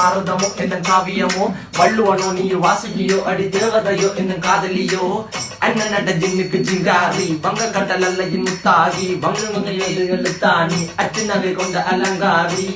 பாரதமோ என்ன காவியமோ வள்ளுவனோ நீ வாசுகியோ அடி தேவதையோ என்ன காதலியோ அண்ணன் நட ஜின்னுக்கு ஜிங்காரி வங்க கடல் அல்லையின் முத்தாகி வங்க எழுத்தாணி அச்சினவை கொண்ட அலங்காரி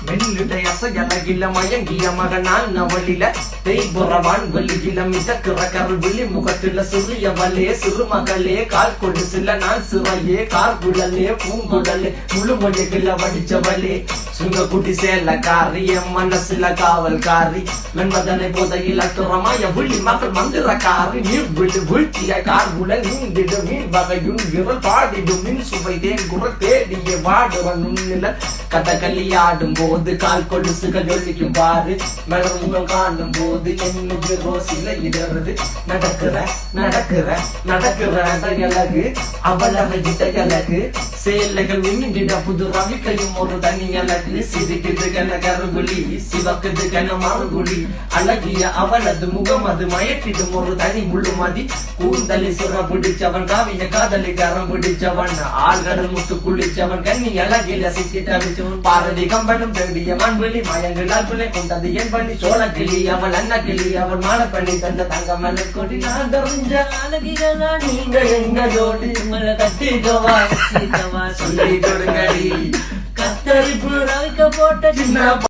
மெல்லுடை அசையலகில மயங்கிய மகனான் நவளில தேய்புறவான் வலியில மிதக்கிற கருவிழி முகத்தில சிறியவளே சிறுமகளே கால் கொடு சில நான் சிறையே கார்குழலே பூங்குடலே முழுமொழிகள வடிச்சவளே சுங்க குட்டி சேலக்காரி என் மனசுல காவல்காரி மென்மதனை போதையில் அத்துறமாய விழி மகள் மந்திரக்காரி நீர் விழி வீழ்த்திய கார்குழல் நீந்திடு மீன் வகையுன் விரல் பாடிடும் மின் சுவை தேன் குரல் தேடிய வாடுவன் உன்னில கதகளியாடும் போது கால் கொலுசுகள் ஒழிக்கும் பாரு மலர்முகம் காணும் போது என்னுக்கு ரோசில இடறது நடக்கிற நடக்கிற நடக்கிற அழகு அவளவை இடையழகு சேலைகள் மின்னிட புது ரவிக்கையும் ஒரு தனி அழகு சிரிக்குது கன கருகுலி சிவக்குது கன மறுகுலி அழகிய அவளது முகம் அது மயக்கிடும் ஒரு தனி முழுமதி கூந்தலி சுர பிடிச்சவன் காவிய காதலி கரம் பிடிச்சவன் ஆழ்கடல் முத்து குளிச்சவன் கண்ணி அழகில சிக்கிட்ட பாரதி கம்பனும் தேடிய மண்வெளி மயங்களால் பிள்ளை கொண்டது என் பண்ணி சோழ கிளி அவள் அண்ணா கிளி அவள் மாலை பண்ணி தந்த தங்க மலர் கொடி நான் தெரிஞ்ச அழகிகளா நீங்க எங்க ஜோடி உங்களை கட்டிக்கவா சொல்லி கொடுங்கடி கத்தரிப்பு ரவிக்க போட்ட சின்ன